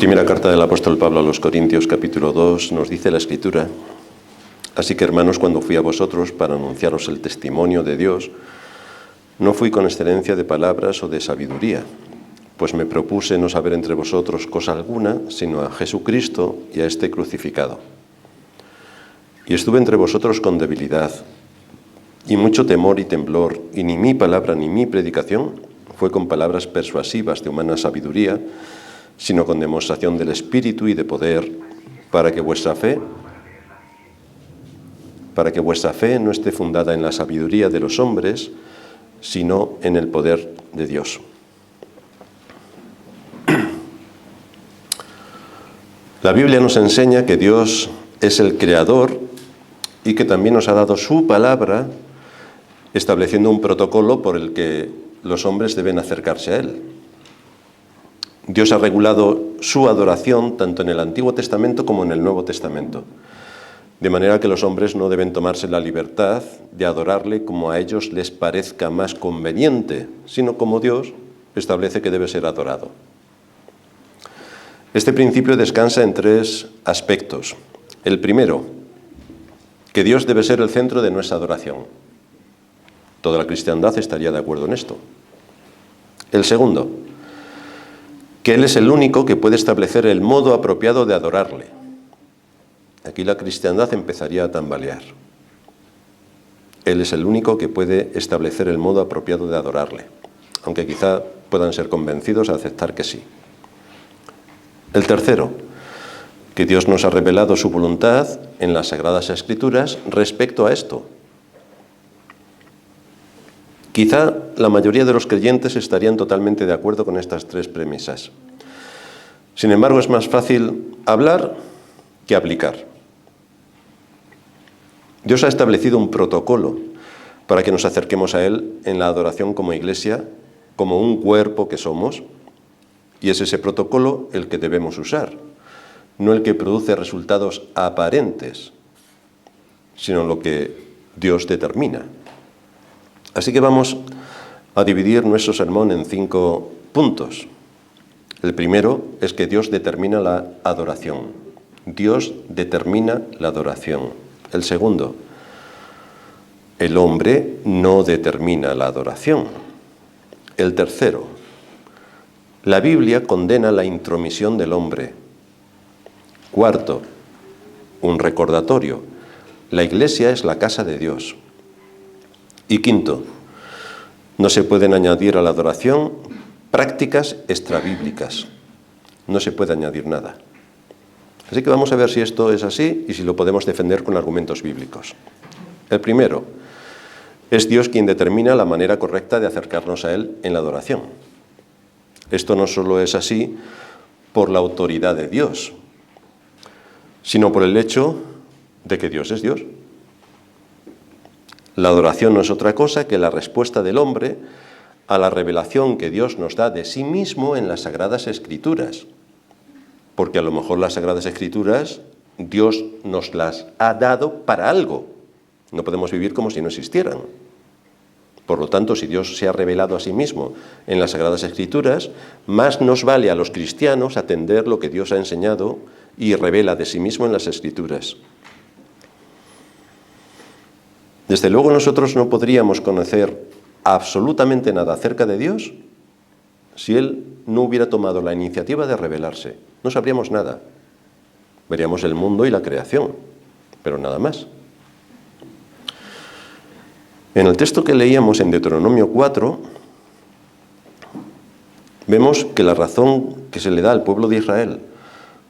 Primera carta del apóstol Pablo a los Corintios, capítulo 2, nos dice la Escritura: Así que, hermanos, cuando fui a vosotros para anunciaros el testimonio de Dios, no fui con excelencia de palabras o de sabiduría, pues me propuse no saber entre vosotros cosa alguna, sino a Jesucristo y a este crucificado. Y estuve entre vosotros con debilidad, y mucho temor y temblor, y ni mi palabra ni mi predicación fue con palabras persuasivas de humana sabiduría, sino con demostración del Espíritu y de poder, para que vuestra fe no esté fundada en la sabiduría de los hombres, sino en el poder de Dios. La Biblia nos enseña que Dios es el creador y que también nos ha dado su palabra, estableciendo un protocolo por el que los hombres deben acercarse a Él. Dios ha regulado su adoración tanto en el Antiguo Testamento como en el Nuevo Testamento, de manera que los hombres no deben tomarse la libertad de adorarle como a ellos les parezca más conveniente, sino como Dios establece que debe ser adorado. Este principio descansa en tres aspectos. El primero, que Dios debe ser el centro de nuestra adoración. Toda la cristiandad estaría de acuerdo en esto. El segundo, que Él es el único que puede establecer el modo apropiado de adorarle. Aquí la cristiandad empezaría a tambalear. Él es el único que puede establecer el modo apropiado de adorarle, aunque quizá puedan ser convencidos a aceptar que sí. El tercero, que Dios nos ha revelado su voluntad en las Sagradas Escrituras respecto a esto. Quizá la mayoría de los creyentes estarían totalmente de acuerdo con estas tres premisas. Sin embargo, es más fácil hablar que aplicar. Dios ha establecido un protocolo para que nos acerquemos a Él en la adoración como iglesia, como un cuerpo que somos, y es ese protocolo el que debemos usar, no el que produce resultados aparentes, sino lo que Dios determina. Así que vamos a dividir nuestro sermón en 5 puntos. El primero es que Dios determina la adoración. Dios determina la adoración. El segundo, el hombre no determina la adoración. El tercero, la Biblia condena la intromisión del hombre. Cuarto, un recordatorio. La iglesia es la casa de Dios. Y quinto, no se pueden añadir a la adoración prácticas extrabíblicas. No se puede añadir nada. Así que vamos a ver si esto es así y si lo podemos defender con argumentos bíblicos. El primero, es Dios quien determina la manera correcta de acercarnos a Él en la adoración. Esto no solo es así por la autoridad de Dios, sino por el hecho de que Dios es Dios. La adoración no es otra cosa que la respuesta del hombre a la revelación que Dios nos da de sí mismo en las Sagradas Escrituras. Porque a lo mejor las Sagradas Escrituras Dios nos las ha dado para algo. No podemos vivir como si no existieran. Por lo tanto, si Dios se ha revelado a sí mismo en las Sagradas Escrituras, más nos vale a los cristianos atender lo que Dios ha enseñado y revela de sí mismo en las Escrituras. Desde luego nosotros no podríamos conocer absolutamente nada acerca de Dios si Él no hubiera tomado la iniciativa de revelarse. No sabríamos nada. Veríamos el mundo y la creación, pero nada más. En el texto que leíamos en Deuteronomio 4, vemos que la razón que se le da al pueblo de Israel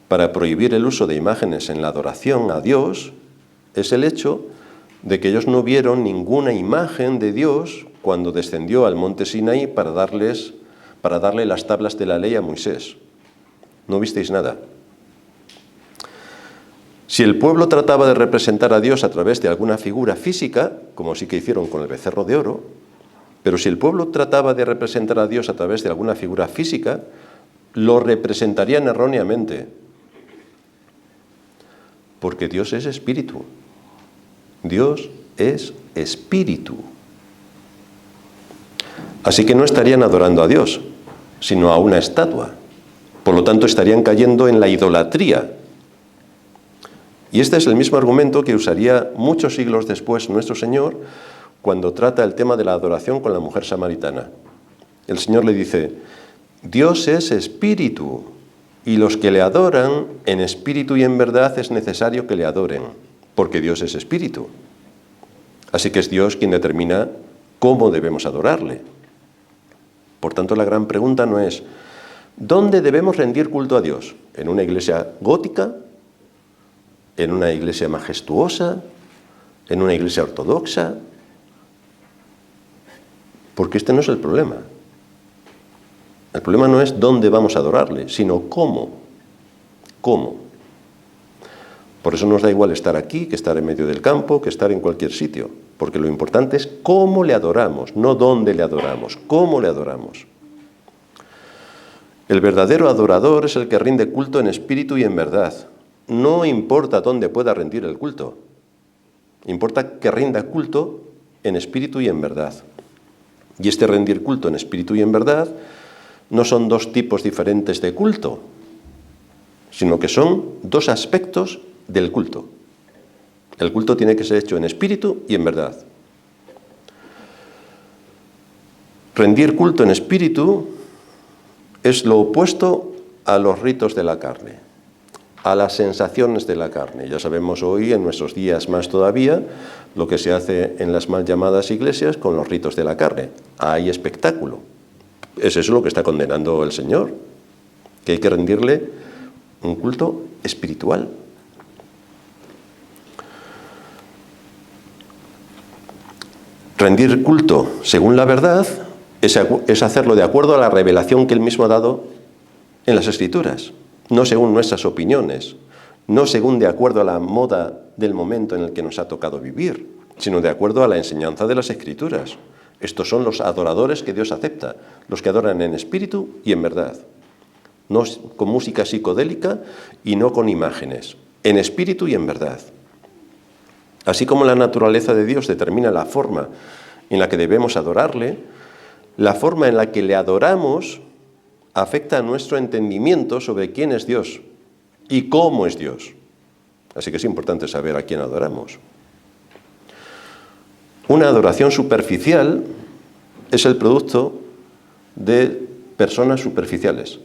para prohibir el uso de imágenes en la adoración a Dios es el hecho de que ellos no vieron ninguna imagen de Dios cuando descendió al monte Sinaí para darle las tablas de la ley a Moisés. No visteis nada. Si el pueblo trataba de representar a Dios a través de alguna figura física, como sí que hicieron con el becerro de oro, pero si el pueblo trataba de representar a Dios a través de alguna figura física, lo representarían erróneamente. Porque Dios es espíritu. Dios es espíritu. Así que no estarían adorando a Dios, sino a una estatua. Por lo tanto, estarían cayendo en la idolatría. Y este es el mismo argumento que usaría muchos siglos después nuestro Señor cuando trata el tema de la adoración con la mujer samaritana. El Señor le dice: Dios es espíritu, y los que le adoran en espíritu y en verdad es necesario que le adoren, porque Dios es espíritu. Así que es Dios quien determina cómo debemos adorarle. Por tanto, la gran pregunta no es ¿dónde debemos rendir culto a Dios? ¿En una iglesia gótica? ¿En una iglesia majestuosa? ¿En una iglesia ortodoxa? Porque este no es el problema. El problema no es dónde vamos a adorarle, sino cómo. ¿Cómo? Por eso nos da igual estar aquí, que estar en medio del campo, que estar en cualquier sitio. Porque lo importante es cómo le adoramos, no dónde le adoramos, cómo le adoramos. El verdadero adorador es el que rinde culto en espíritu y en verdad. No importa dónde pueda rendir el culto. Importa que rinda culto en espíritu y en verdad. Y este rendir culto en espíritu y en verdad no son dos tipos diferentes de culto, sino que son dos aspectos del culto. El culto tiene que ser hecho en espíritu y en verdad. Rendir culto en espíritu es lo opuesto a los ritos de la carne, a las sensaciones de la carne. Ya sabemos hoy, en nuestros días más todavía, lo que se hace en las mal llamadas iglesias con los ritos de la carne. Hay espectáculo. Es eso lo que está condenando el Señor, que hay que rendirle un culto espiritual. Rendir culto según la verdad es hacerlo de acuerdo a la revelación que Él mismo ha dado en las Escrituras, no según nuestras opiniones, no según de acuerdo a la moda del momento en el que nos ha tocado vivir, sino de acuerdo a la enseñanza de las Escrituras. Estos son los adoradores que Dios acepta, los que adoran en espíritu y en verdad, no con música psicodélica y no con imágenes, en espíritu y en verdad. Así como la naturaleza de Dios determina la forma en la que debemos adorarle, la forma en la que le adoramos afecta a nuestro entendimiento sobre quién es Dios y cómo es Dios. Así que es importante saber a quién adoramos. Una adoración superficial es el producto de personas superficiales.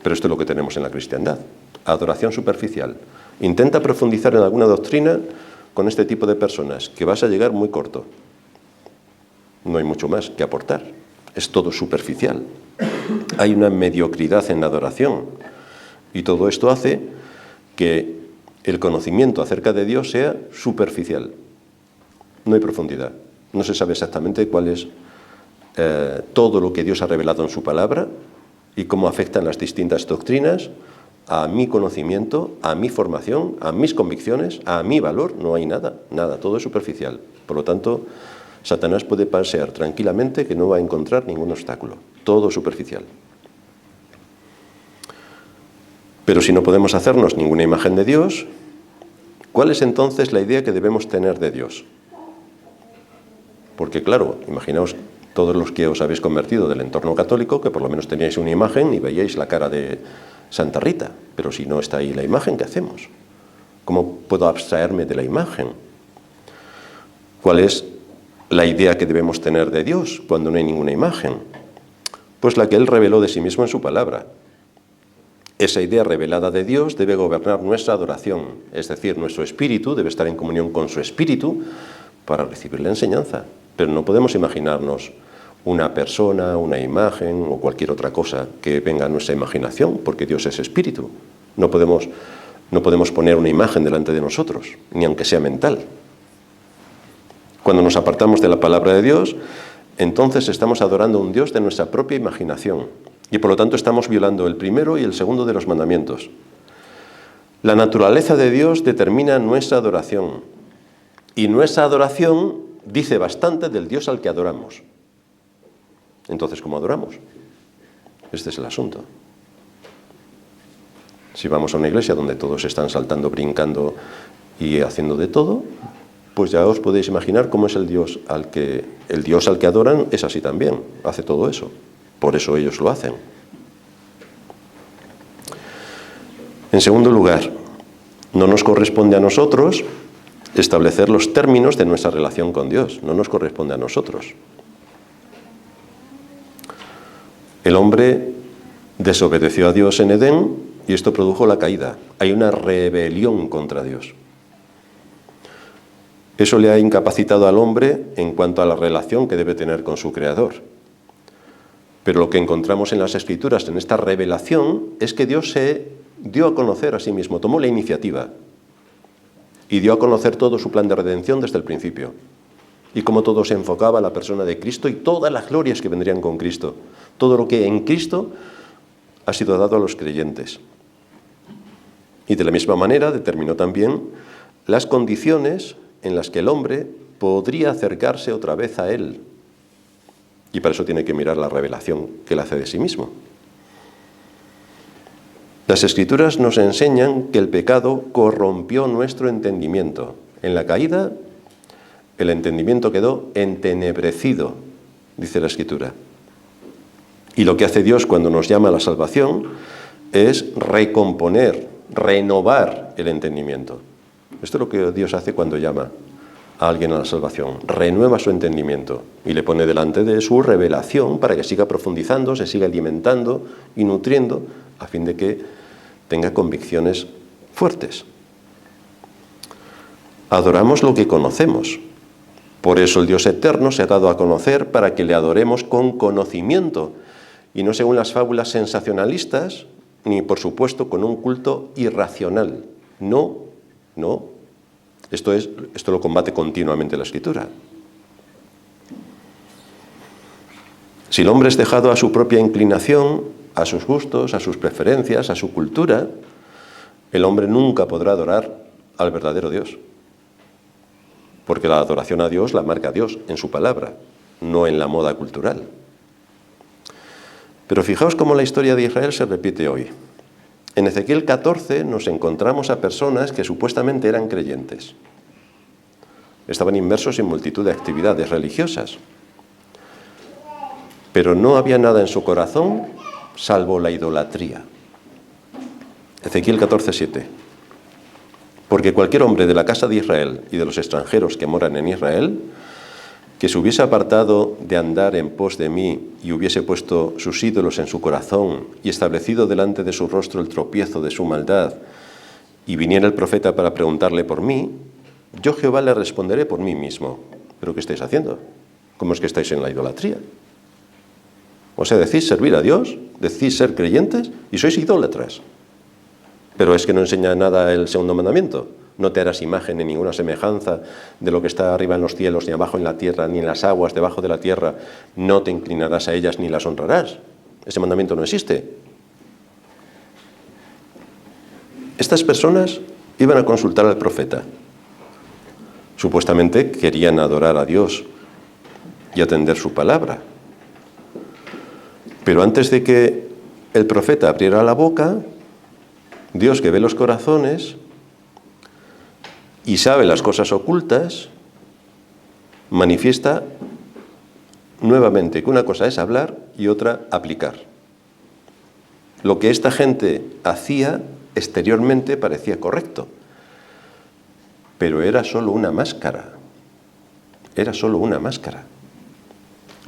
Pero esto es lo que tenemos en la cristiandad, adoración superficial. Intenta profundizar en alguna doctrina con este tipo de personas, que vas a llegar muy corto. No hay mucho más que aportar, es todo superficial. Hay una mediocridad en la adoración y todo esto hace que el conocimiento acerca de Dios sea superficial. No hay profundidad, no se sabe exactamente cuál es todo lo que Dios ha revelado en su palabra y cómo afectan las distintas doctrinas a mi conocimiento, a mi formación, a mis convicciones, a mi valor. No hay nada, todo es superficial. Por lo tanto, Satanás puede pasear tranquilamente, que no va a encontrar ningún obstáculo, todo superficial. Pero si no podemos hacernos ninguna imagen de Dios, ¿cuál es entonces la idea que debemos tener de Dios? Porque claro, imaginaos todos los que os habéis convertido del entorno católico, que por lo menos teníais una imagen y veíais la cara de Santa Rita, pero si no está ahí la imagen, ¿qué hacemos? ¿Cómo puedo abstraerme de la imagen? ¿Cuál es la idea que debemos tener de Dios cuando no hay ninguna imagen? Pues la que Él reveló de sí mismo en su palabra. Esa idea revelada de Dios debe gobernar nuestra adoración, es decir, nuestro espíritu debe estar en comunión con su espíritu para recibir la enseñanza. Pero no podemos imaginarnos una persona, una imagen o cualquier otra cosa que venga a nuestra imaginación, porque Dios es espíritu. No podemos poner una imagen delante de nosotros, ni aunque sea mental. Cuando nos apartamos de la palabra de Dios, entonces estamos adorando a un Dios de nuestra propia imaginación y por lo tanto estamos violando el primero y el segundo de los mandamientos. La naturaleza de Dios determina nuestra adoración y nuestra adoración dice bastante del Dios al que adoramos. Entonces, ¿cómo adoramos? Este es el asunto. Si vamos a una iglesia donde todos están saltando, brincando y haciendo de todo, pues ya os podéis imaginar cómo es el Dios al que adoran es así también, hace todo eso. Por eso ellos lo hacen. En segundo lugar, no nos corresponde a nosotros establecer los términos de nuestra relación con Dios. No nos corresponde a nosotros. El hombre desobedeció a Dios en Edén y esto produjo la caída. Hay una rebelión contra Dios. Eso le ha incapacitado al hombre en cuanto a la relación que debe tener con su Creador. Pero lo que encontramos en las Escrituras, en esta revelación, es que Dios se dio a conocer a sí mismo, tomó la iniciativa y dio a conocer todo su plan de redención desde el principio. Y cómo todo se enfocaba a la persona de Cristo y todas las glorias que vendrían con Cristo. Todo lo que en Cristo ha sido dado a los creyentes. Y de la misma manera determinó también las condiciones en las que el hombre podría acercarse otra vez a Él. Y para eso tiene que mirar la revelación que Él hace de sí mismo. Las Escrituras nos enseñan que el pecado corrompió nuestro entendimiento. En la caída, el entendimiento quedó entenebrecido, dice la Escritura. Y lo que hace Dios cuando nos llama a la salvación es recomponer, renovar el entendimiento. Esto es lo que Dios hace cuando llama a alguien a la salvación. Renueva su entendimiento y le pone delante de su revelación para que siga profundizando, se siga alimentando y nutriendo a fin de que tenga convicciones fuertes. Adoramos lo que conocemos. Por eso el Dios eterno se ha dado a conocer para que le adoremos con conocimiento y no según las fábulas sensacionalistas, ni por supuesto con un culto irracional. No. Esto lo combate continuamente la Escritura. Si el hombre es dejado a su propia inclinación, a sus gustos, a sus preferencias, a su cultura, el hombre nunca podrá adorar al verdadero Dios. Porque la adoración a Dios la marca Dios en su palabra, no en la moda cultural. Pero fijaos cómo la historia de Israel se repite hoy. En Ezequiel 14 nos encontramos a personas que supuestamente eran creyentes. Estaban inmersos en multitud de actividades religiosas. Pero no había nada en su corazón salvo la idolatría. Ezequiel 14:7. Porque cualquier hombre de la casa de Israel y de los extranjeros que moran en Israel, que se hubiese apartado de andar en pos de mí y hubiese puesto sus ídolos en su corazón y establecido delante de su rostro el tropiezo de su maldad, y viniera el profeta para preguntarle por mí, yo Jehová le responderé por mí mismo. ¿Pero qué estáis haciendo? ¿Cómo es que estáis en la idolatría? O sea, decís servir a Dios, decís ser creyentes y sois idólatras. Pero es que no enseña nada el segundo mandamiento. No te harás imagen ni ninguna semejanza de lo que está arriba en los cielos, ni abajo en la tierra, ni en las aguas debajo de la tierra. No te inclinarás a ellas ni las honrarás. Ese mandamiento no existe. Estas personas iban a consultar al profeta. Supuestamente querían adorar a Dios y atender su palabra. Pero antes de que el profeta abriera la boca, Dios, que ve los corazones y sabe las cosas ocultas, manifiesta nuevamente que una cosa es hablar y otra aplicar. Lo que esta gente hacía exteriormente parecía correcto, pero era solo una máscara. Era solo una máscara.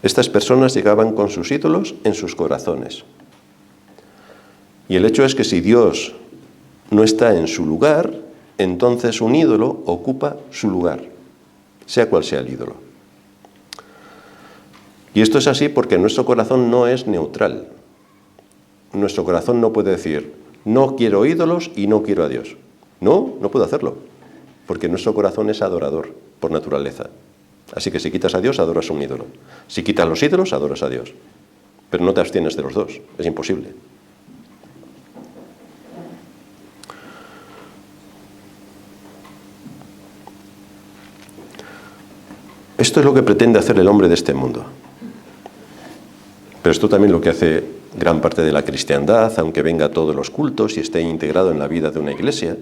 Estas personas llegaban con sus ídolos en sus corazones. Y el hecho es que si Dios no está en su lugar, entonces un ídolo ocupa su lugar, sea cual sea el ídolo. Y esto es así porque nuestro corazón no es neutral. Nuestro corazón no puede decir, no quiero ídolos y no quiero a Dios. No puede hacerlo, porque nuestro corazón es adorador por naturaleza. Así que si quitas a Dios, adoras a un ídolo. Si quitas los ídolos, adoras a Dios. Pero no te abstienes de los dos, es imposible. Esto es lo que pretende hacer el hombre de este mundo. Pero esto también es lo que hace gran parte de la cristiandad, aunque venga a todos los cultos y esté integrado en la vida de una iglesia.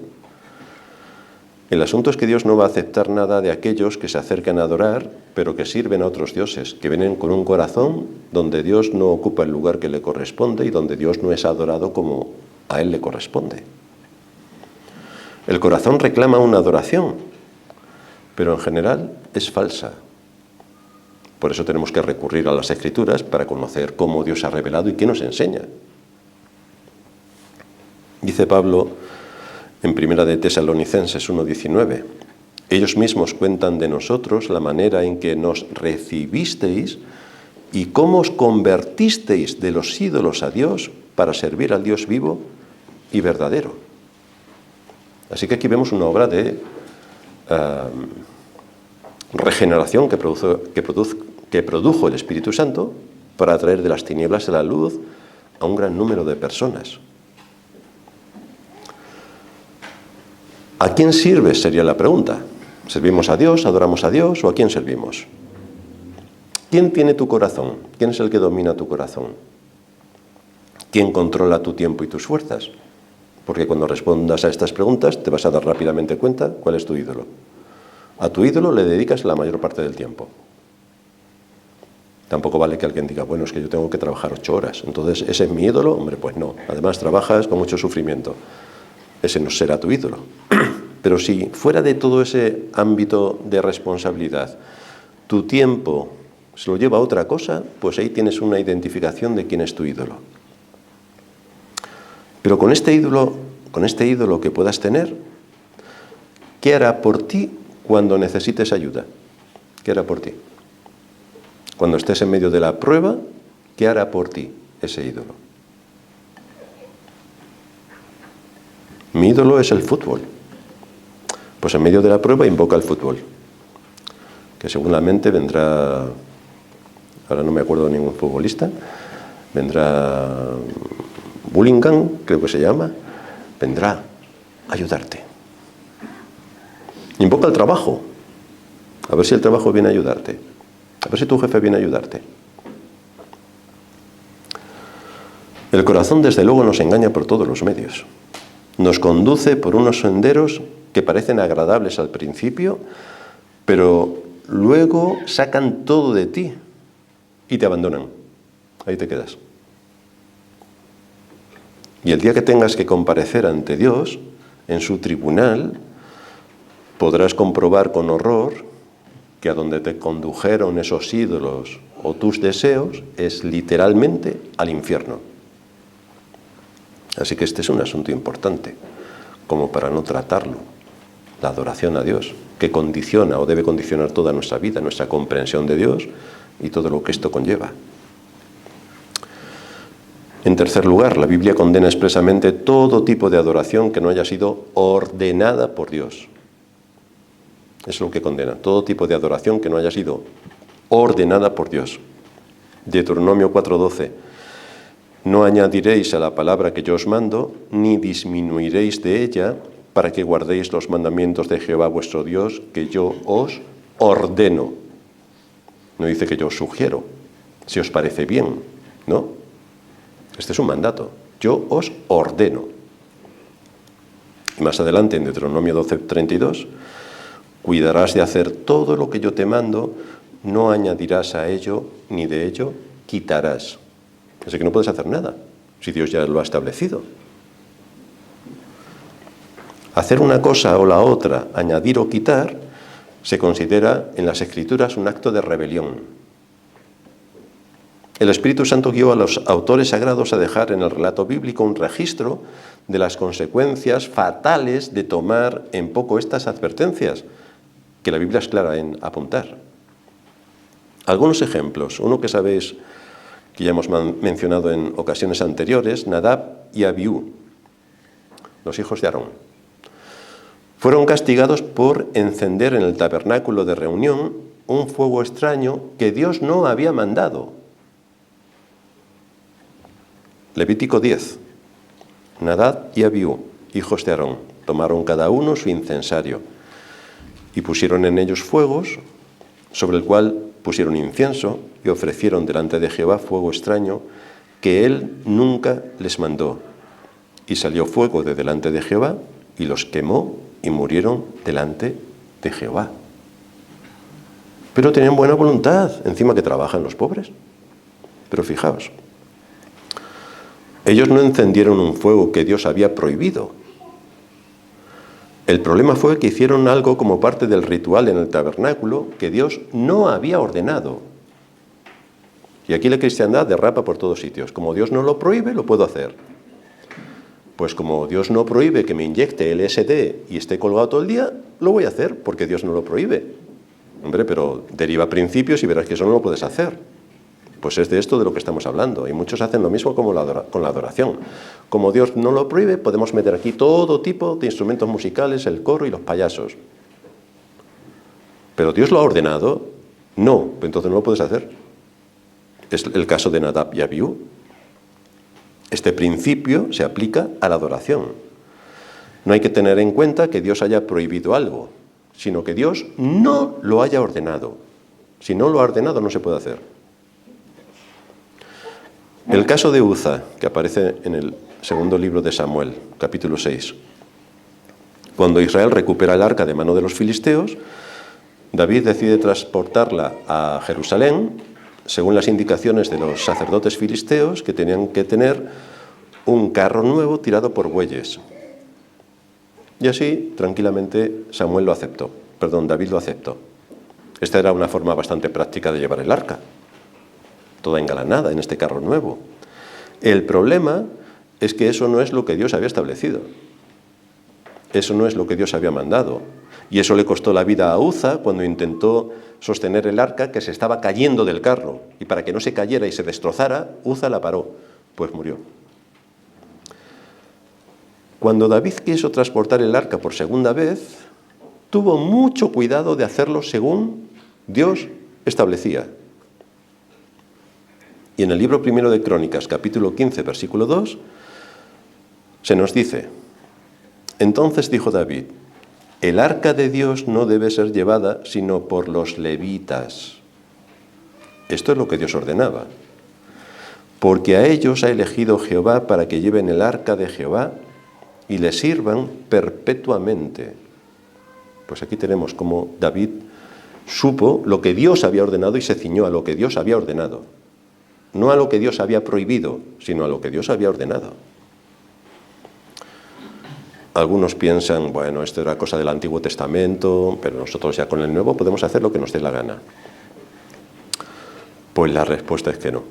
El asunto es que Dios no va a aceptar nada de aquellos que se acercan a adorar, pero que sirven a otros dioses, que vienen con un corazón donde Dios no ocupa el lugar que le corresponde y donde Dios no es adorado como a Él le corresponde. El corazón reclama una adoración, pero en general es falsa. Por eso tenemos que recurrir a las Escrituras para conocer cómo Dios ha revelado y qué nos enseña. Dice Pablo en 1 de Tesalonicenses 1:19, ellos mismos cuentan de nosotros la manera en que nos recibisteis y cómo os convertisteis de los ídolos a Dios para servir al Dios vivo y verdadero. Así que aquí vemos una obra de regeneración que produjo el Espíritu Santo para traer de las tinieblas a la luz a un gran número de personas. ¿A quién sirves? Sería la pregunta. ¿Servimos a Dios, adoramos a Dios o a quién servimos? ¿Quién tiene tu corazón? ¿Quién es el que domina tu corazón? ¿Quién controla tu tiempo y tus fuerzas? Porque cuando respondas a estas preguntas te vas a dar rápidamente cuenta cuál es tu ídolo. A tu ídolo le dedicas la mayor parte del tiempo. Tampoco vale que alguien diga, bueno, es que yo tengo que trabajar 8 horas, entonces ¿ese es mi ídolo? Hombre, pues no. Además trabajas con mucho sufrimiento. Ese no será tu ídolo. Pero si fuera de todo ese ámbito de responsabilidad, tu tiempo se lo lleva a otra cosa, pues ahí tienes una identificación de quién es tu ídolo. Pero con este ídolo que puedas tener, ¿qué hará por ti cuando necesites ayuda? ¿Qué hará por ti? Cuando estés en medio de la prueba, ¿qué hará por ti ese ídolo? Mi ídolo es el fútbol. Pues en medio de la prueba invoca el fútbol, que seguramente vendrá, ahora no me acuerdo de ningún futbolista, vendrá Bullingham, creo que se llama, vendrá a ayudarte. Invoca el trabajo, a ver si el trabajo viene a ayudarte, a ver si tu jefe viene a ayudarte. El corazón desde luego nos engaña por todos los medios. Nos conduce por unos senderos que parecen agradables al principio, pero luego sacan todo de ti y te abandonan. Ahí te quedas. Y el día que tengas que comparecer ante Dios, en su tribunal, podrás comprobar con horror que a donde te condujeron esos ídolos o tus deseos es literalmente al infierno. Así que este es un asunto importante, como para no tratarlo. La adoración a Dios, que condiciona o debe condicionar toda nuestra vida, nuestra comprensión de Dios y todo lo que esto conlleva. En tercer lugar, la Biblia condena expresamente todo tipo de adoración que no haya sido ordenada por Dios. Es lo que condena, todo tipo de adoración que no haya sido ordenada por Dios. Deuteronomio 4:12. No añadiréis a la palabra que yo os mando, ni disminuiréis de ella, para que guardéis los mandamientos de Jehová vuestro Dios, que yo os ordeno. No dice que yo os sugiero, si os parece bien, ¿no? Este es un mandato, yo os ordeno. Y más adelante, en Deuteronomio 12:32, cuidarás de hacer todo lo que yo te mando, no añadirás a ello, ni de ello quitarás. Así que no puedes hacer nada, si Dios ya lo ha establecido. Hacer una cosa o la otra, añadir o quitar, se considera en las Escrituras un acto de rebelión. El Espíritu Santo guió a los autores sagrados a dejar en el relato bíblico un registro de las consecuencias fatales de tomar en poco estas advertencias, que la Biblia es clara en apuntar. Algunos ejemplos, uno que sabéis que ya hemos mencionado en ocasiones anteriores, Nadab y Abiú, los hijos de Aarón. Fueron castigados por encender en el tabernáculo de reunión un fuego extraño que Dios no había mandado. Levítico 10. Nadab y Abiú, hijos de Aarón, tomaron cada uno su incensario y pusieron en ellos fuegos, sobre el cual pusieron incienso y ofrecieron delante de Jehová fuego extraño que él nunca les mandó. Y salió fuego de delante de Jehová y los quemó y murieron delante de Jehová. Pero tenían buena voluntad, encima que trabajan los pobres. Pero fijaos, ellos no encendieron un fuego que Dios había prohibido. El problema fue que hicieron algo como parte del ritual en el tabernáculo que Dios no había ordenado. Y aquí la cristiandad derrapa por todos sitios. Como Dios no lo prohíbe, lo puedo hacer. Pues como Dios no prohíbe que me inyecte LSD y esté colgado todo el día, lo voy a hacer porque Dios no lo prohíbe. Hombre, pero deriva principios y verás que eso no lo puedes hacer. Pues es de esto de lo que estamos hablando. Y muchos hacen lo mismo como con la adoración. Como Dios no lo prohíbe, podemos meter aquí todo tipo de instrumentos musicales, el coro y los payasos. ¿Pero Dios lo ha ordenado? No, entonces no lo puedes hacer. Es el caso de Nadab y Abiú. Este principio se aplica a la adoración. No hay que tener en cuenta que Dios haya prohibido algo, sino que Dios no lo haya ordenado. Si no lo ha ordenado, no se puede hacer. El caso de Uza, que aparece en el segundo libro de Samuel, capítulo 6. Cuando Israel recupera el arca de mano de los filisteos, David decide transportarla a Jerusalén, según las indicaciones de los sacerdotes filisteos, que tenían que tener un carro nuevo tirado por bueyes. Y así, tranquilamente, David lo aceptó. Esta era una forma bastante práctica de llevar el arca, toda engalanada en este carro nuevo. El problema es que eso no es lo que Dios había establecido. Eso no es lo que Dios había mandado. Y eso le costó la vida a Uza cuando intentó sostener el arca que se estaba cayendo del carro. Y para que no se cayera y se destrozara, Uza la paró, pues murió. Cuando David quiso transportar el arca por segunda vez, tuvo mucho cuidado de hacerlo según Dios establecía. Y en el libro primero de Crónicas, capítulo 15, versículo 2, se nos dice: entonces dijo David, el arca de Dios no debe ser llevada sino por los levitas. Esto es lo que Dios ordenaba. Porque a ellos ha elegido Jehová para que lleven el arca de Jehová y le sirvan perpetuamente. Pues aquí tenemos cómo David supo lo que Dios había ordenado y se ciñó a lo que Dios había ordenado. No a lo que Dios había prohibido, sino a lo que Dios había ordenado. Algunos piensan, bueno, esto era cosa del Antiguo Testamento, pero nosotros ya con el Nuevo podemos hacer lo que nos dé la gana. Pues la respuesta es que no.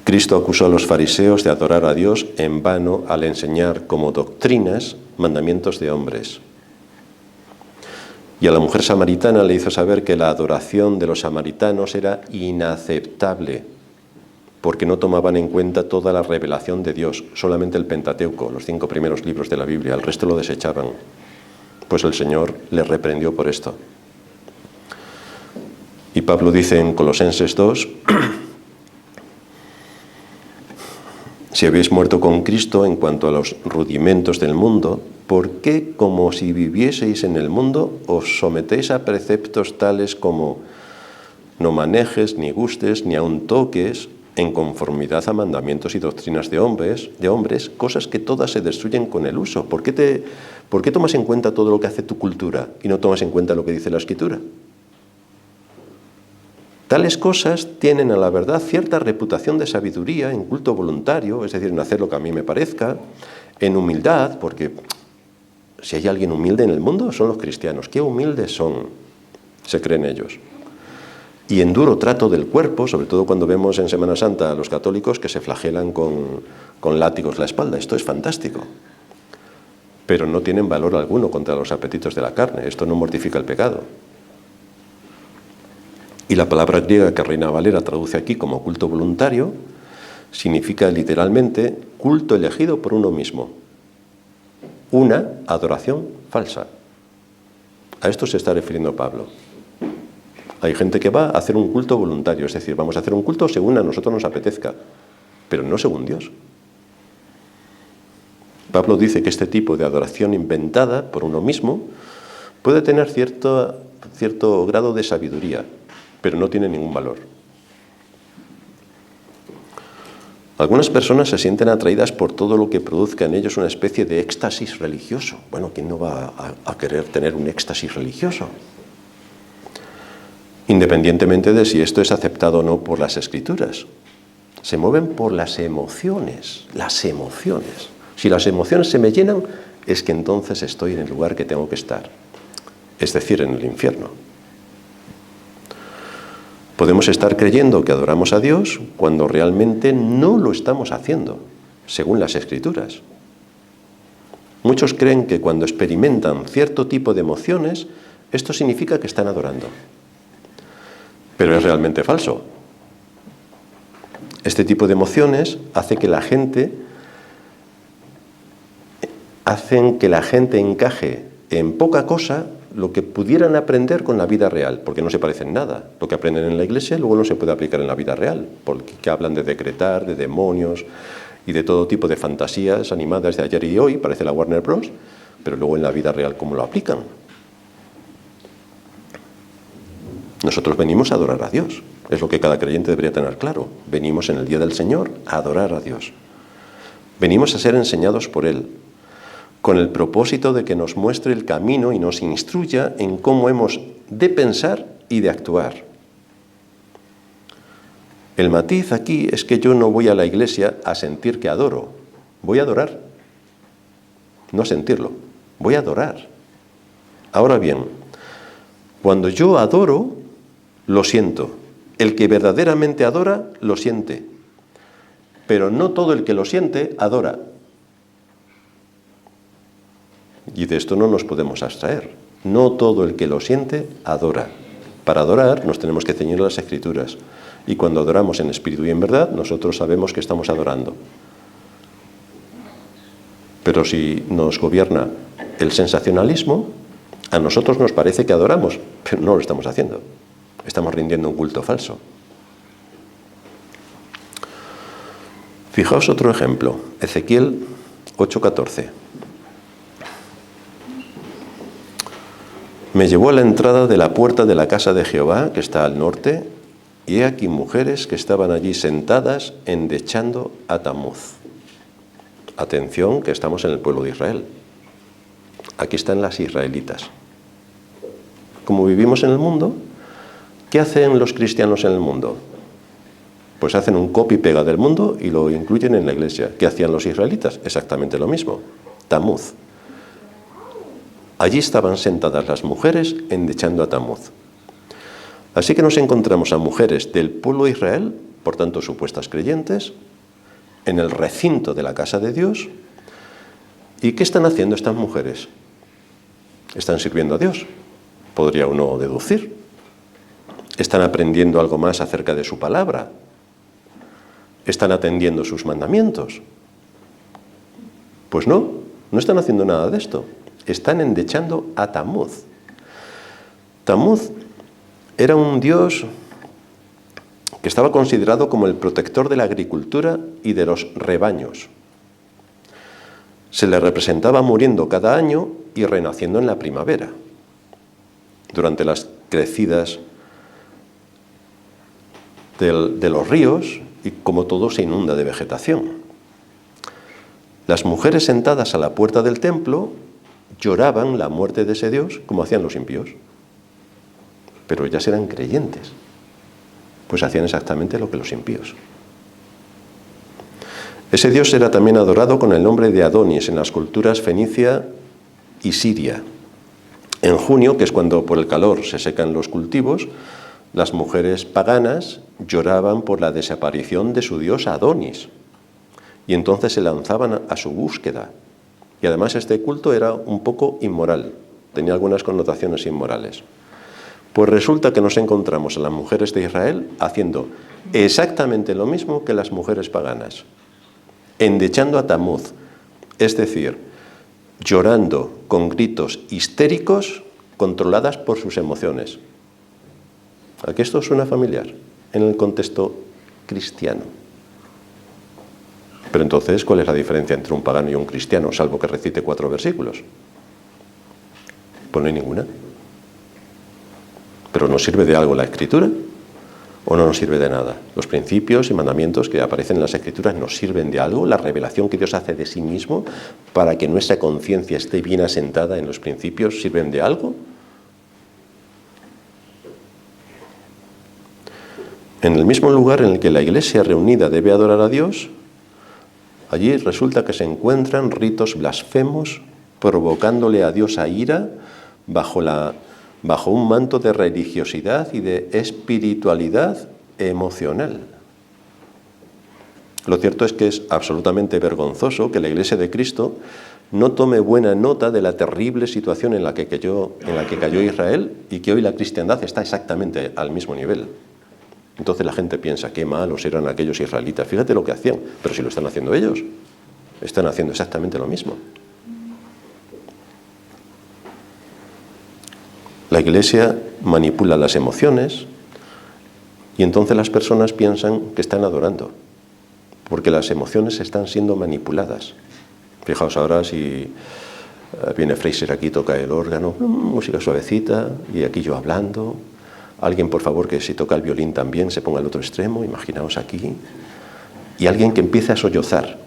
Cristo acusó a los fariseos de adorar a Dios en vano al enseñar como doctrinas mandamientos de hombres. Y a la mujer samaritana le hizo saber que la adoración de los samaritanos era inaceptable, porque no tomaban en cuenta toda la revelación de Dios, solamente el Pentateuco, los 5 primeros libros de la Biblia, el resto lo desechaban. Pues el Señor les reprendió por esto. Y Pablo dice en Colosenses 2, si habéis muerto con Cristo en cuanto a los rudimentos del mundo, ¿por qué, como si vivieseis en el mundo, os sometéis a preceptos tales como no manejes, ni gustes, ni aun toques, en conformidad a mandamientos y doctrinas de hombres, cosas que todas se destruyen con el uso? ¿Por qué tomas en cuenta todo lo que hace tu cultura y no tomas en cuenta lo que dice la Escritura? Tales cosas tienen a la verdad cierta reputación de sabiduría en culto voluntario, es decir, en hacer lo que a mí me parezca, en humildad, porque si hay alguien humilde en el mundo son los cristianos. ¿Qué humildes son? Se creen ellos. Y en duro trato del cuerpo, sobre todo cuando vemos en Semana Santa a los católicos que se flagelan con látigos la espalda. Esto es fantástico. Pero no tienen valor alguno contra los apetitos de la carne. Esto no mortifica el pecado. Y la palabra griega que Reina Valera traduce aquí como culto voluntario significa literalmente culto elegido por uno mismo. Una adoración falsa. A esto se está refiriendo Pablo. Hay gente que va a hacer un culto voluntario, es decir, vamos a hacer un culto según a nosotros nos apetezca, pero no según Dios. Pablo dice que este tipo de adoración inventada por uno mismo puede tener cierto grado de sabiduría, pero no tiene ningún valor. Algunas personas se sienten atraídas por todo lo que produzca en ellos una especie de éxtasis religioso. Bueno, ¿quién no va a querer tener un éxtasis religioso? Independientemente de si esto es aceptado o no por las Escrituras. Se mueven por las emociones, Si las emociones se me llenan, es que entonces estoy en el lugar que tengo que estar, es decir, en el infierno. Podemos estar creyendo que adoramos a Dios cuando realmente no lo estamos haciendo, según las Escrituras. Muchos creen que cuando experimentan cierto tipo de emociones, esto significa que están adorando. Pero es realmente falso. Este tipo de emociones hacen que la gente encaje en poca cosa lo que pudieran aprender con la vida real, porque no se parecen nada. Lo que aprenden en la iglesia luego no se puede aplicar en la vida real, porque hablan de decretar, de demonios y de todo tipo de fantasías animadas de ayer y hoy, parece la Warner Bros., pero luego en la vida real, ¿cómo lo aplican? Nosotros venimos a adorar a Dios, es lo que cada creyente debería tener claro. Venimos en el día del Señor a adorar a Dios. Venimos a ser enseñados por Él, con el propósito de que nos muestre el camino y nos instruya en cómo hemos de pensar y de actuar. El matiz aquí es que yo no voy a la iglesia a sentir que adoro, voy a adorar, no a sentirlo, voy a adorar. Ahora bien, cuando yo adoro, lo siento. El que verdaderamente adora, lo siente. Pero no todo el que lo siente, adora. Y de esto no nos podemos abstraer. No todo el que lo siente, adora. Para adorar nos tenemos que ceñir a las Escrituras. Y cuando adoramos en espíritu y en verdad, nosotros sabemos que estamos adorando. Pero si nos gobierna el sensacionalismo, a nosotros nos parece que adoramos, pero no lo estamos haciendo. Estamos rindiendo un culto falso. Fijaos otro ejemplo, Ezequiel 8:14. Me llevó a la entrada de la puerta de la casa de Jehová, que está al norte, y he aquí mujeres que estaban allí sentadas endechando a Tamuz. Atención, que estamos en el pueblo de Israel. Aquí están las israelitas. Como vivimos en el mundo, ¿qué hacen los cristianos en el mundo? Pues hacen un copy y pega del mundo y lo incluyen en la iglesia. ¿Qué hacían los israelitas? Exactamente lo mismo. Tamuz. Allí estaban sentadas las mujeres endechando a Tamuz. Así que nos encontramos a mujeres del pueblo de Israel, por tanto supuestas creyentes, en el recinto de la casa de Dios. ¿Y qué están haciendo estas mujeres? Están sirviendo a Dios, podría uno deducir. ¿Están aprendiendo algo más acerca de su palabra? ¿Están atendiendo sus mandamientos? Pues no están haciendo nada de esto. Están endechando a Tamuz. Tamuz era un dios que estaba considerado como el protector de la agricultura y de los rebaños. Se le representaba muriendo cada año y renaciendo en la primavera, durante las crecidas de los ríos, y como todo se inunda de vegetación. Las mujeres sentadas a la puerta del templo lloraban la muerte de ese Dios como hacían los impíos. Pero ellas eran creyentes, pues hacían exactamente lo que los impíos. Ese Dios era también adorado con el nombre de Adonis en las culturas fenicia y siria. En junio, que es cuando por el calor se secan los cultivos, las mujeres paganas lloraban por la desaparición de su dios Adonis, y entonces se lanzaban a su búsqueda. Y además este culto era un poco inmoral, tenía algunas connotaciones inmorales. Pues resulta que nos encontramos a las mujeres de Israel haciendo exactamente lo mismo que las mujeres paganas, endechando a Tamuz, es decir, llorando con gritos histéricos controladas por sus emociones. ¿A qué esto suena familiar en el contexto cristiano? Pero entonces, ¿cuál es la diferencia entre un pagano y un cristiano, salvo que recite 4 versículos? Pues no hay ninguna. ¿Pero nos sirve de algo la Escritura o no nos sirve de nada? Los principios y mandamientos que aparecen en las Escrituras nos sirven de algo. La revelación que Dios hace de sí mismo para que nuestra conciencia esté bien asentada en los principios, ¿sirven de algo? En el mismo lugar en el que la iglesia reunida debe adorar a Dios, Allí resulta que se encuentran ritos blasfemos provocándole a Dios a ira bajo un manto de religiosidad y de espiritualidad emocional. Lo cierto es que es absolutamente vergonzoso que la Iglesia de Cristo no tome buena nota de la terrible situación en la que cayó Israel y que hoy la cristiandad está exactamente al mismo nivel. Entonces la gente piensa, qué malos eran aquellos israelitas. Fíjate lo que hacían, pero si lo están haciendo ellos, están haciendo exactamente lo mismo. La Iglesia manipula las emociones y entonces las personas piensan que están adorando, porque las emociones están siendo manipuladas. Fijaos ahora si viene Fraser aquí, toca el órgano, música suavecita, y aquí yo hablando. Alguien, por favor, que si toca el violín también se ponga al otro extremo, imaginaos aquí. Y alguien que empiece a sollozar.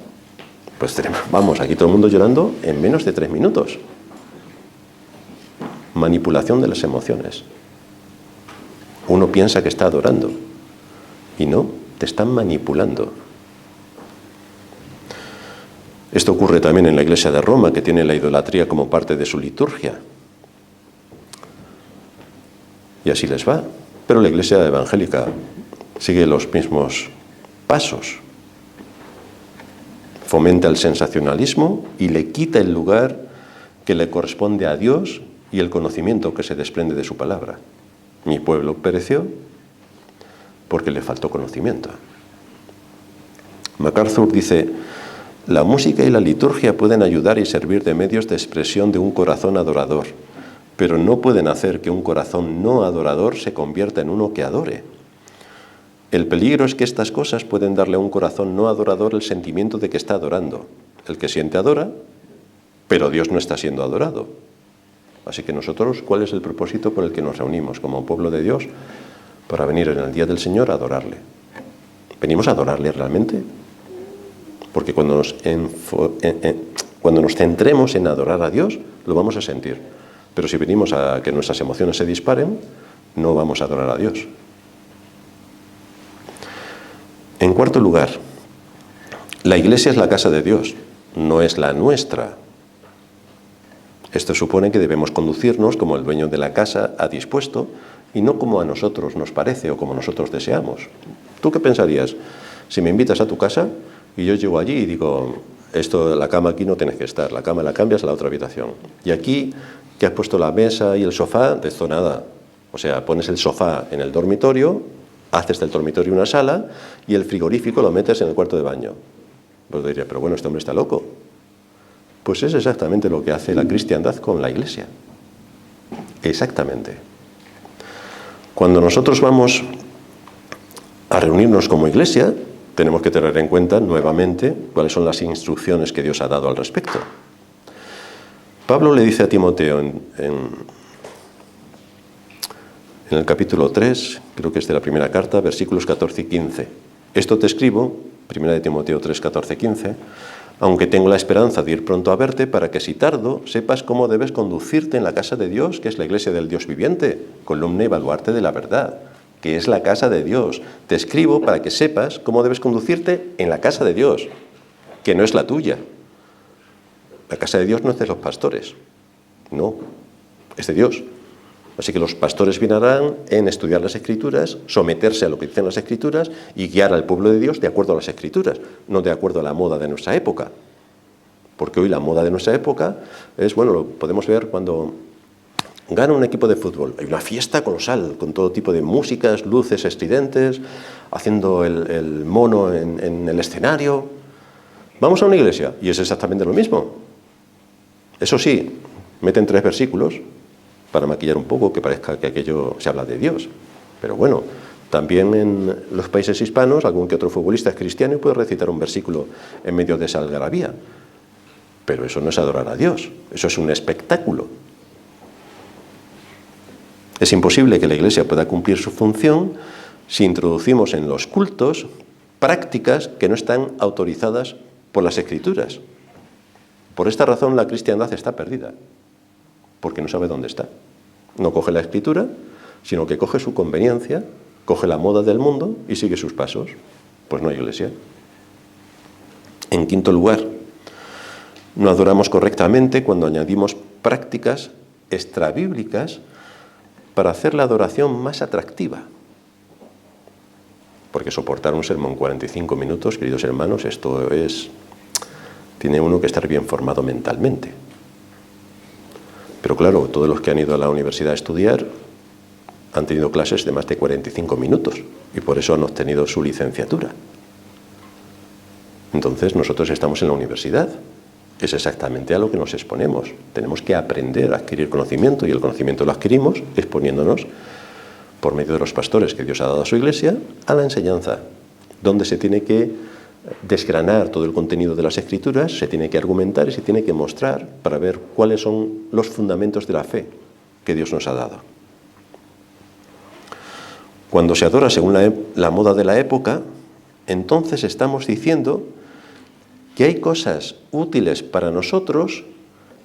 Pues vamos, aquí todo el mundo llorando en menos de 3 minutos. Manipulación de las emociones. Uno piensa que está adorando y no, te están manipulando. Esto ocurre también en la Iglesia de Roma, que tiene la idolatría como parte de su liturgia. Y así les va. Pero la Iglesia evangélica sigue los mismos pasos. Fomenta el sensacionalismo y le quita el lugar que le corresponde a Dios y el conocimiento que se desprende de su palabra. Mi pueblo pereció porque le faltó conocimiento. MacArthur dice: la música y la liturgia pueden ayudar y servir de medios de expresión de un corazón adorador, pero no pueden hacer que un corazón no adorador se convierta en uno que adore. El peligro es que estas cosas pueden darle a un corazón no adorador el sentimiento de que está adorando. El que siente adora, pero Dios no está siendo adorado. Así que nosotros, ¿cuál es el propósito por el que nos reunimos como pueblo de Dios? Para venir en el día del Señor a adorarle. ¿Venimos a adorarle realmente? Porque cuando nos centremos en adorar a Dios, lo vamos a sentir. Pero si venimos a que nuestras emociones se disparen, no vamos a adorar a Dios. En cuarto lugar, la Iglesia es la casa de Dios, no es la nuestra. Esto supone que debemos conducirnos como el dueño de la casa ha dispuesto y no como a nosotros nos parece o como nosotros deseamos. ¿Tú qué pensarías si me invitas a tu casa y yo llego allí y digo, la cama aquí no tienes que estar, la cama la cambias a la otra habitación? Y aquí, que has puesto la mesa y el sofá, de esto nada. O sea, pones el sofá en el dormitorio, haces del dormitorio una sala y el frigorífico lo metes en el cuarto de baño. Pues diría, pero bueno, este hombre está loco. Pues es exactamente lo que hace la cristiandad con la Iglesia. Exactamente. Cuando nosotros vamos a reunirnos como Iglesia, tenemos que tener en cuenta nuevamente cuáles son las instrucciones que Dios ha dado al respecto. Pablo le dice a Timoteo en el capítulo 3, creo que es de la primera carta, versículos 14 y 15. Esto te escribo, 1 Timoteo 3, 14 y 15, aunque tengo la esperanza de ir pronto a verte, para que si tardo, sepas cómo debes conducirte en la casa de Dios, que es la iglesia del Dios viviente, columna y baluarte de la verdad, que es la casa de Dios. Te escribo para que sepas cómo debes conducirte en la casa de Dios, que no es la tuya. La casa de Dios no es de los pastores, no, es de Dios. Así que los pastores vienarán en estudiar las Escrituras, someterse a lo que dicen las Escrituras y guiar al pueblo de Dios de acuerdo a las Escrituras, no de acuerdo a la moda de nuestra época. Porque hoy la moda de nuestra época es, bueno, lo podemos ver cuando gana un equipo de fútbol. Hay una fiesta colosal, con todo tipo de músicas, luces estridentes, haciendo el mono en el escenario. Vamos a una iglesia y es exactamente lo mismo. Eso sí, meten 3 versículos para maquillar un poco, que parezca que aquello se habla de Dios. Pero bueno, también en los países hispanos, algún que otro futbolista es cristiano y puede recitar un versículo en medio de esa algarabía. Pero eso no es adorar a Dios, eso es un espectáculo. Es imposible que la Iglesia pueda cumplir su función si introducimos en los cultos prácticas que no están autorizadas por las Escrituras. Por esta razón la cristiandad está perdida, porque no sabe dónde está. No coge la Escritura, sino que coge su conveniencia, coge la moda del mundo y sigue sus pasos. Pues no hay Iglesia. En quinto lugar, no adoramos correctamente cuando añadimos prácticas extrabíblicas para hacer la adoración más atractiva. Porque soportar un sermón 45 minutos, queridos hermanos, tiene uno que estar bien formado mentalmente. Pero claro, todos los que han ido a la universidad a estudiar han tenido clases de más de 45 minutos y por eso han obtenido su licenciatura. Entonces nosotros estamos en la universidad. Es exactamente a lo que nos exponemos. Tenemos que aprender a adquirir conocimiento y el conocimiento lo adquirimos exponiéndonos por medio de los pastores que Dios ha dado a su iglesia a la enseñanza, donde se tiene que desgranar todo el contenido de las Escrituras, se tiene que argumentar y se tiene que mostrar para ver cuáles son los fundamentos de la fe que Dios nos ha dado. Cuando se adora según la moda de la época, entonces estamos diciendo que hay cosas útiles para nosotros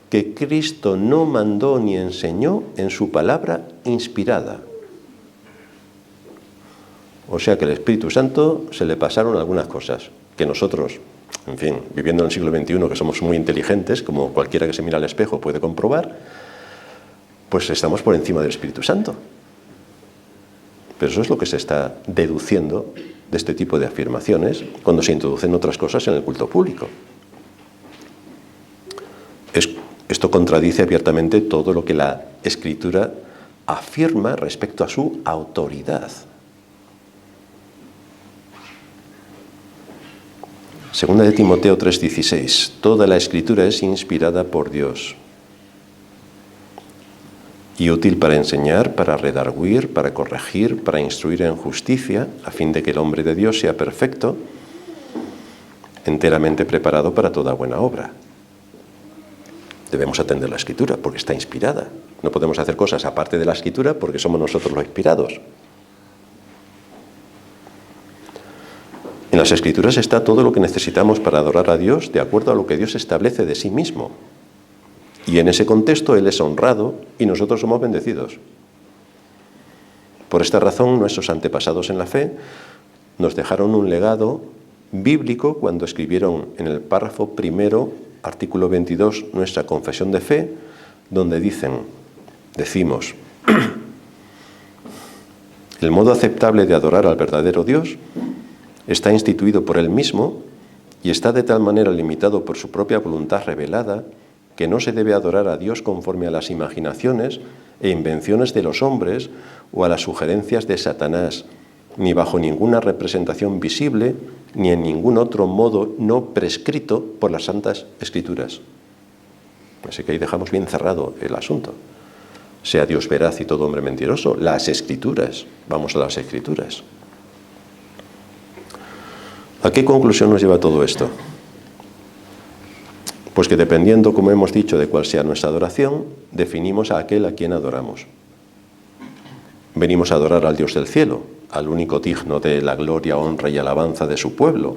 que Cristo no mandó ni enseñó en su palabra inspirada. O sea que al Espíritu Santo se le pasaron algunas cosas que nosotros, en fin, viviendo en el siglo XXI, que somos muy inteligentes, como cualquiera que se mira al espejo puede comprobar, pues estamos por encima del Espíritu Santo. Pero eso es lo que se está deduciendo de este tipo de afirmaciones cuando se introducen otras cosas en el culto público. Esto contradice abiertamente todo lo que la Escritura afirma respecto a su autoridad. Segunda de Timoteo 3:16. Toda la Escritura es inspirada por Dios y útil para enseñar, para redarguir, para corregir, para instruir en justicia, a fin de que el hombre de Dios sea perfecto, enteramente preparado para toda buena obra. Debemos atender la Escritura porque está inspirada. No podemos hacer cosas aparte de la Escritura porque somos nosotros los inspirados. En las Escrituras está todo lo que necesitamos para adorar a Dios de acuerdo a lo que Dios establece de sí mismo. Y en ese contexto Él es honrado y nosotros somos bendecidos. Por esta razón, nuestros antepasados en la fe nos dejaron un legado bíblico cuando escribieron en el párrafo primero, artículo 22, nuestra confesión de fe, donde decimos, el modo aceptable de adorar al verdadero Dios está instituido por Él mismo y está de tal manera limitado por su propia voluntad revelada que no se debe adorar a Dios conforme a las imaginaciones e invenciones de los hombres o a las sugerencias de Satanás, ni bajo ninguna representación visible, ni en ningún otro modo no prescrito por las Santas Escrituras. Así que ahí dejamos bien cerrado el asunto. Sea Dios veraz y todo hombre mentiroso, las Escrituras. Vamos a las Escrituras. ¿A qué conclusión nos lleva todo esto? Pues que dependiendo, como hemos dicho, de cuál sea nuestra adoración, definimos a aquel a quien adoramos. Venimos a adorar al Dios del cielo, al único digno de la gloria, honra y alabanza de su pueblo.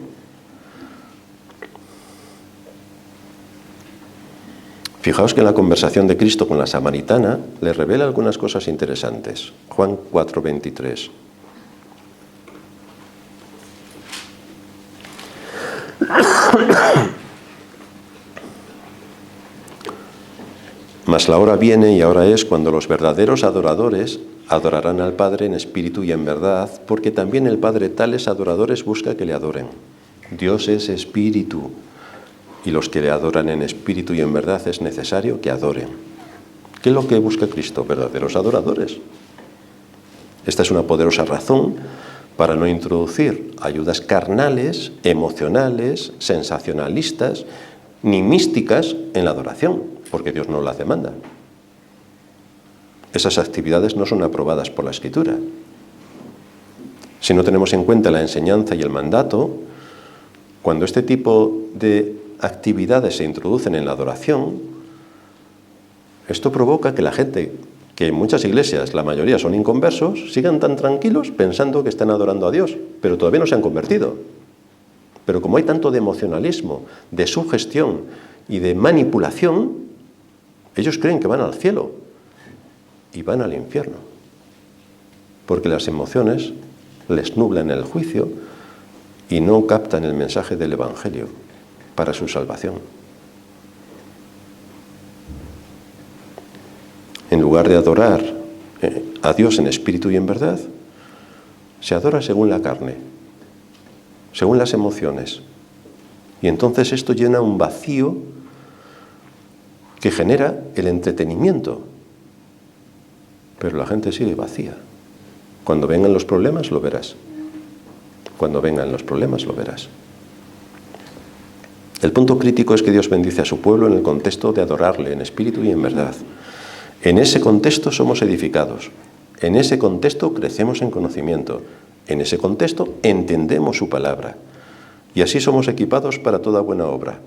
Fijaos que en la conversación de Cristo con la samaritana le revela algunas cosas interesantes. Juan 4:23. Mas la hora viene y ahora es cuando los verdaderos adoradores adorarán al Padre en espíritu y en verdad, porque también el Padre tales adoradores busca que le adoren. Dios es espíritu, y los que le adoran en espíritu y en verdad es necesario que adoren. ¿Qué es lo que busca Cristo? Verdaderos adoradores. Esta es una poderosa razón para no introducir ayudas carnales, emocionales, sensacionalistas, ni místicas en la adoración, porque Dios no las demanda. Esas actividades no son aprobadas por la Escritura. Si no tenemos en cuenta la enseñanza y el mandato, cuando este tipo de actividades se introducen en la adoración, esto provoca que la gente, que en muchas iglesias la mayoría son inconversos, sigan tan tranquilos pensando que están adorando a Dios, pero todavía no se han convertido. Pero como hay tanto de emocionalismo, de sugestión y de manipulación, ellos creen que van al cielo y van al infierno, porque las emociones les nublan el juicio y no captan el mensaje del Evangelio. para su salvación. En lugar de adorar a Dios en espíritu y en verdad, se adora según la carne, según las emociones. Y entonces esto llena un vacío que genera el entretenimiento. Pero la gente sigue vacía. Cuando vengan los problemas, lo verás. Cuando vengan los problemas, lo verás. El punto crítico es que Dios bendice a su pueblo en el contexto de adorarle en espíritu y en verdad. En ese contexto somos edificados. En ese contexto crecemos en conocimiento. En ese contexto entendemos su palabra. Y así somos equipados para toda buena obra.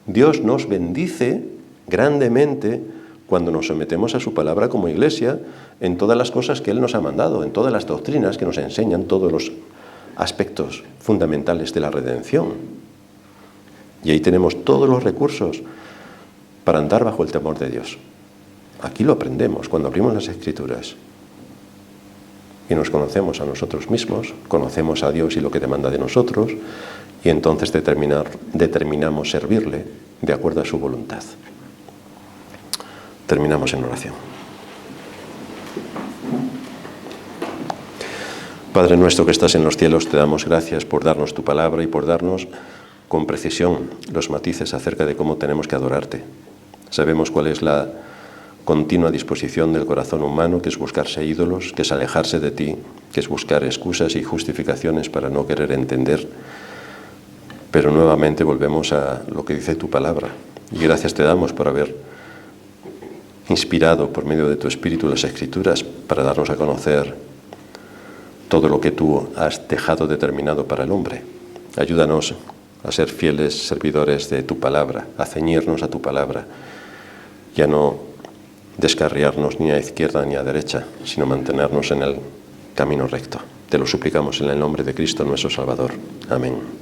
Dios nos bendice grandemente cuando nos sometemos a su palabra como iglesia en todas las cosas que Él nos ha mandado, en todas las doctrinas que nos enseñan todos los aspectos fundamentales de la redención. Y ahí tenemos todos los recursos para andar bajo el temor de Dios. Aquí lo aprendemos cuando abrimos las Escrituras y nos conocemos a nosotros mismos, conocemos a Dios y lo que demanda de nosotros, y entonces determinamos servirle de acuerdo a su voluntad. Terminamos en oración. Padre nuestro que estás en los cielos, te damos gracias por darnos tu palabra y por darnos con precisión los matices acerca de cómo tenemos que adorarte. Sabemos cuál es la continua disposición del corazón humano, que es buscarse ídolos, que es alejarse de ti, que es buscar excusas y justificaciones para no querer entender. Pero nuevamente volvemos a lo que dice tu palabra. Y gracias te damos por haber inspirado por medio de tu Espíritu las Escrituras para darnos a conocer todo lo que tú has dejado determinado para el hombre. Ayúdanos a ser fieles servidores de tu palabra, a ceñirnos a tu palabra y a no descarriarnos ni a izquierda ni a derecha, sino mantenernos en el camino recto. Te lo suplicamos en el nombre de Cristo nuestro Salvador. Amén.